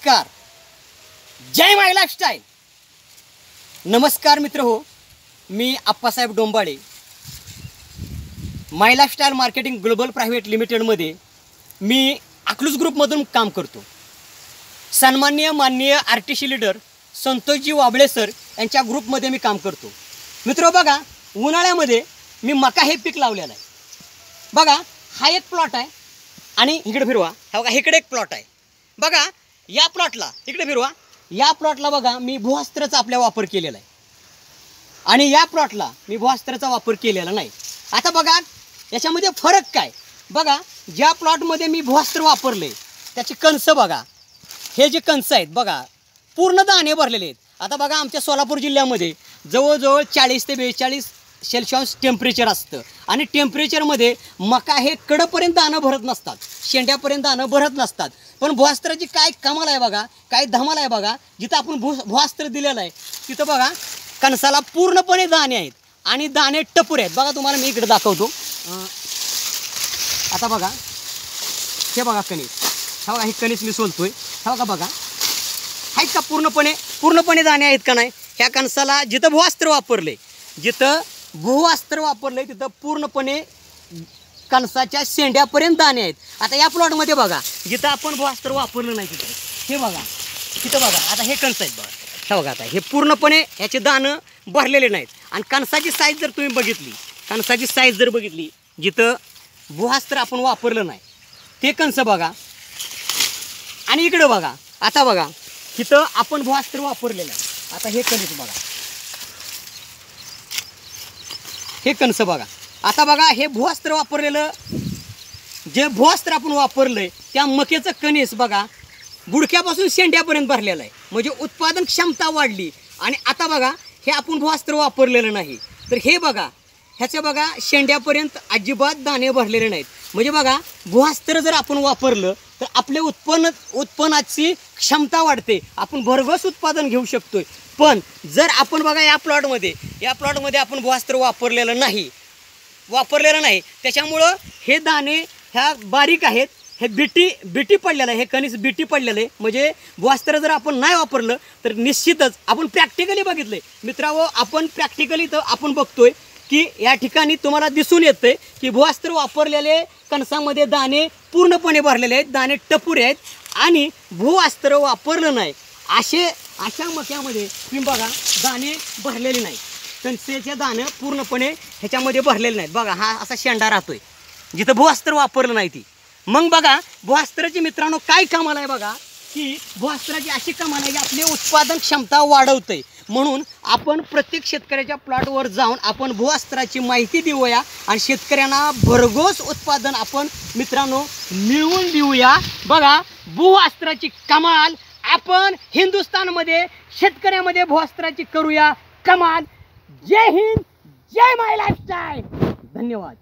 Car जय माय lifestyle. नमस्कार मित्र हो, मी आप्पासाहेब डोंबाळे. माय लाईफस्टाईल मार्केटिंग ग्लोबल प्रायव्हेट लिमिटेडमध्ये मी अकलूज ग्रुपमधून काम करतो. सन्माननीय माननीय RTC leader Santoshji Wable sir यांच्या ग्रुपमध्ये मी काम करतो. मित्र बघा, उन्हाळ्यामध्ये मी मका हे पीक लावलेलं आहे. बघा, हा एक प्लॉट आहे आणि इकडे फिरवा, हा बघा इकडे एक प्लॉट आहे. बघा या प्लॉटला इकडे फिरवा, या प्लॉटला बघा मी भूअस्त्राचा आपल्या वापर केलेला आहे आणि या प्लॉटला मी भूअस्त्राचा वापर केलेला नाही. आता बघा याच्यामध्ये फरक काय. बघा ज्या प्लॉटमध्ये मी भूअस्त्र वापरले त्याची कणस बघा, हे जे कणस आहेत बघा पूर्ण दाणे भरलेले आहेत. आता बघा आमच्या सोलापूर जिल्ह्यामध्ये जवळजवळ 40 ते 42 सेल्सिअस टेम्परेचर असतं आणि टेम्परेचरमध्ये मका हे कडपर्यंत दाणं भरत नसतात, शेंड्यापर्यंत दाणं भरत नसतात. पण भूअस्त्राची काय कमाल आहे बघा, काय धमाल आहे बघा. जिथं आपण भूअस्त्र दिलेलं आहे तिथं बघा कणसाला पूर्णपणे दाणे आहेत आणि दाणे टपूर आहेत. बघा तुम्हाला मी इकडे दाखवतो. आता बघा हे बघा कणीस, हा बघा ही कणीस मी सोलतोय, हा बघा आहेत का पूर्णपणे दाणे आहेत का नाही. ह्या कणसाला जिथं भूअस्त्र वापरले तिथं पूर्णपणे कणसाच्या शेंड्यापर्यंत दाणे आहेत. आता या प्लॉटमध्ये बघा जिथं आपण भूअस्त्र वापरलं नाही तिथं हे बघा, तिथं बघा आता हे कणस आहेत बघा, हे बघा आता हे पूर्णपणे ह्याचे दाणं भरलेले नाहीत. आणि कणसाची साईज जर तुम्ही बघितली, जिथं भूअस्त्र आपण वापरलं नाही ते कणस बघा. आणि इकडं बघा, आता बघा तिथं आपण भूअस्त्र वापरलेलं आहे. आता हे कणस बघा, हे कणस बघा. आता बघा हे भूअस्त्र वापरलेलं, जे भूअस्त्र आपण वापरलंय त्या मक्याचं कणीस बघा गुडघ्यापासून शेंड्यापर्यंत भरलेलं आहे, म्हणजे उत्पादन क्षमता वाढली. आणि आता बघा हे आपण भूअस्त्र वापरलेलं नाही तर हे बघा ह्याचं बघा शेंड्यापर्यंत अजिबात दाणे भरलेले नाहीत. म्हणजे बघा भूअस्त्र जर आपण वापरलं तर आपले उत्पन्नाची क्षमता वाढते, आपण भरघोस उत्पादन घेऊ शकतोय. पण जर आपण बघा या प्लॉटमध्ये आपण भूअस्त्र वापरलेलं नाही त्याच्यामुळं हे दाणे ह्या बारीक आहेत, हे बिटी पडलेलं आहे, हे कणीस बिटी पडलेलं आहे. म्हणजे भूअस्त्र जर आपण नाही वापरलं तर निश्चितच आपण प्रॅक्टिकली बघितलं मित्रांनो, आपण प्रॅक्टिकली तर आपण बघतोय की या ठिकाणी तुम्हाला दिसून येतंय की भूअस्त्र वापरलेले कणसामध्ये दाणे पूर्णपणे भरलेले आहेत, दाणे टपुरे आहेत. आणि भूअस्त्र वापरलं नाही अशा मक्यामध्ये तुम्ही बघा दाणे भरलेले नाहीत, कणसाचे दाणे पूर्णपणे ह्याच्यामध्ये भरलेले नाहीत. बघा हा असा शेंडा राहतोय जिथं भूअस्त्र वापरलं नाही ती. मग बघा भूअस्त्राची मित्रांनो काय कमाल आहे बघा, की भूअस्त्राची अशी कमाल आहे की आपली उत्पादन क्षमता वाढवते. म्हणून आपण प्रत्येक शेतकऱ्याच्या प्लॉटवर जाऊन आपण भूअस्त्राची माहिती देऊया आणि शेतकऱ्यांना भरघोस उत्पादन आपण मित्रांनो मिळवून देऊया. बघा भूअस्त्राची कमाल आपण हिंदुस्थानमध्ये शेतकऱ्यामध्ये भूअस्त्राची करूया कमाल. जय हिंद, जय माय लाईफस्टाईल. धन्यवाद.